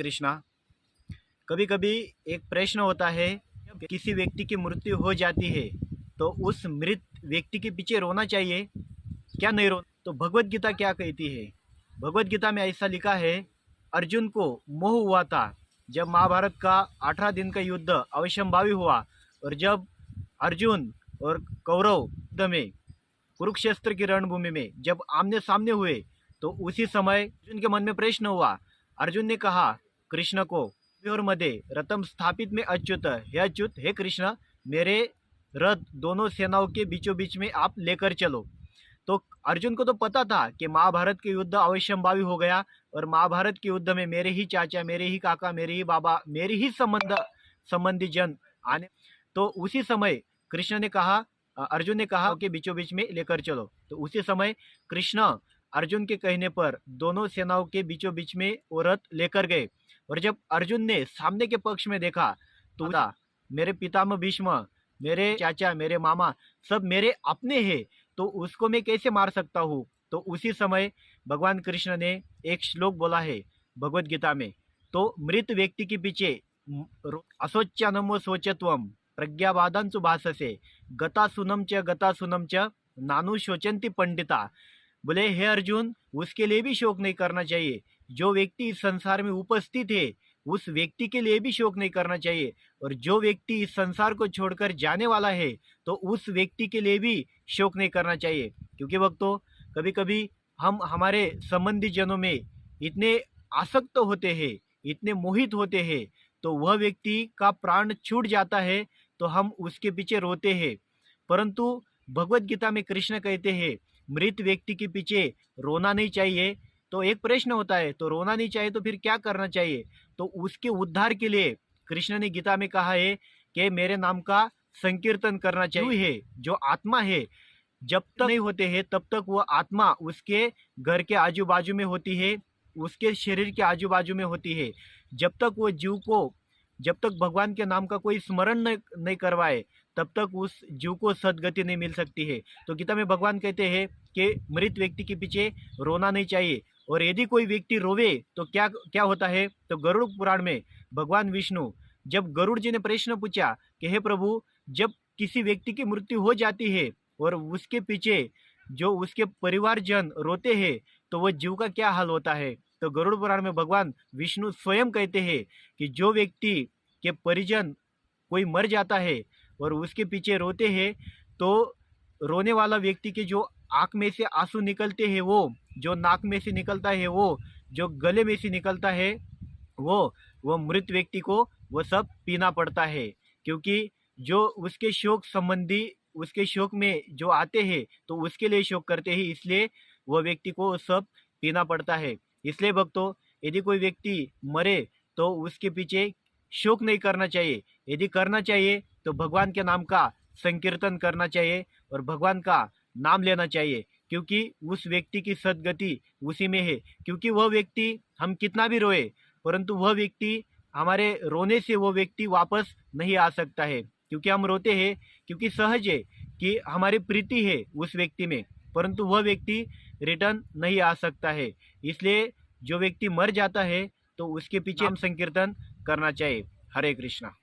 कृष्णा। कभी कभी एक प्रश्न होता है, जब किसी व्यक्ति की मृत्यु हो जाती है तो उस मृत व्यक्ति के पीछे रोना चाहिए क्या नहीं रो। तो भगवत गीता क्या कहती है? भगवत गीता में ऐसा लिखा है, अर्जुन को मोह हुआ था जब महाभारत का 18 दिन का युद्ध अवश्यंभावी हुआ, और जब अर्जुन और कौरव युद्ध में कुरुक्षेत्र की रणभूमि में जब आमने सामने हुए, तो उसी समय अर्जुन के मन में प्रश्न हुआ। अर्जुन ने कहा कृष्ण को, और मध्य रथम स्थापित में अच्युत, हे अच्युत, हे कृष्ण, मेरे रथ दोनों सेनाओं के बीचों बीच में आप लेकर चलो। तो अर्जुन को तो पता था कि महाभारत के युद्ध अवश्यंभावी हो गया, और महाभारत के युद्ध में मेरे ही चाचा, मेरे ही काका, मेरे ही बाबा, मेरे ही संबंधी जन आने। तो उसी समय कृष्ण ने कहा, अर्जुन ने कहा कि बीचों बीच में लेकर चलो। तो उसी समय कृष्ण अर्जुन के कहने पर दोनों सेनाओं के बीचों बीच में वो रथ लेकर गए। और जब अर्जुन ने सामने के पक्ष में देखा तो मेरे पितामह भीष्म, मेरे चाचा, मेरे मामा सब मेरे अपने हैं, तो उसको मैं कैसे मार सकता हूँ। तो उसी समय भगवान कृष्ण ने एक श्लोक बोला है भगवत गीता में, तो मृत व्यक्ति के पीछे असोच्यनम सोचत्वम प्रज्ञावादांसु भाससे गता सुनम च नानु शोचंती पंडिता। बोले हे अर्जुन, उसके लिए भी शोक नहीं करना चाहिए जो व्यक्ति इस संसार में उपस्थित है, उस व्यक्ति के लिए भी शोक नहीं करना चाहिए, और जो व्यक्ति इस संसार को छोड़कर जाने वाला है तो उस व्यक्ति के लिए भी शोक नहीं करना चाहिए। क्योंकि भक्तों, कभी कभी हम हमारे संबंधी जनों में इतने आसक्त होते हैं, इतने मोहित होते हैं, तो वह व्यक्ति का प्राण छूट जाता है तो हम उसके पीछे रोते हैं। परंतु भगवत गीता में कृष्ण कहते हैं मृत व्यक्ति के पीछे रोना नहीं चाहिए। तो एक प्रश्न होता है, तो रोना नहीं चाहिए तो फिर क्या करना चाहिए? तो उसके उद्धार के लिए कृष्ण ने गीता में कहा है कि मेरे नाम का संकीर्तन करना चाहिए। जो आत्मा है, जब तक नहीं होते हैं तब तक वो आत्मा उसके घर के आजू बाजू में होती है, उसके शरीर के आजू बाजू में होती है। जब तक भगवान के नाम का कोई स्मरण नहीं करवाए तब तक उस जीव को सदगति नहीं मिल सकती है। तो गीता में भगवान कहते हैं कि मृत व्यक्ति के पीछे रोना नहीं चाहिए। और यदि कोई व्यक्ति रोवे तो क्या क्या होता है? तो गरुड़ पुराण में भगवान विष्णु, जब गरुड़ जी ने प्रश्न पूछा कि हे प्रभु, जब किसी व्यक्ति की मृत्यु हो जाती है और उसके पीछे जो उसके परिवारजन रोते हैं, तो वह जीव का क्या हाल होता है? तो गरुड़ पुराण में भगवान विष्णु स्वयं कहते हैं कि जो व्यक्ति के परिजन कोई मर जाता है और उसके पीछे रोते हैं, तो रोने वाला व्यक्ति के जो आंख में से आंसू निकलते हैं, वो जो नाक में से निकलता है, वो जो गले में से निकलता है, वो मृत व्यक्ति को वो सब पीना पड़ता है। क्योंकि जो उसके शोक संबंधी, उसके शोक में जो आते हैं तो उसके लिए शोक करते हैं, इसलिए वह व्यक्ति को सब पीना पड़ता है। इसलिए भक्तों, यदि कोई व्यक्ति मरे तो उसके पीछे शोक नहीं करना चाहिए। यदि करना चाहिए तो भगवान के नाम का संकीर्तन करना चाहिए और भगवान का नाम लेना चाहिए, क्योंकि उस व्यक्ति की सद्गति उसी में है। क्योंकि वह व्यक्ति, हम कितना भी रोए, परंतु वह व्यक्ति, हमारे रोने से वो व्यक्ति वापस नहीं आ सकता है। क्योंकि हम रोते हैं क्योंकि सहज है कि हमारी प्रीति है उस व्यक्ति में, परंतु वह व्यक्ति रिटर्न नहीं आ सकता है। इसलिए जो व्यक्ति मर जाता है तो उसके पीछे हम संकीर्तन करना चाहिए। हरे कृष्णा।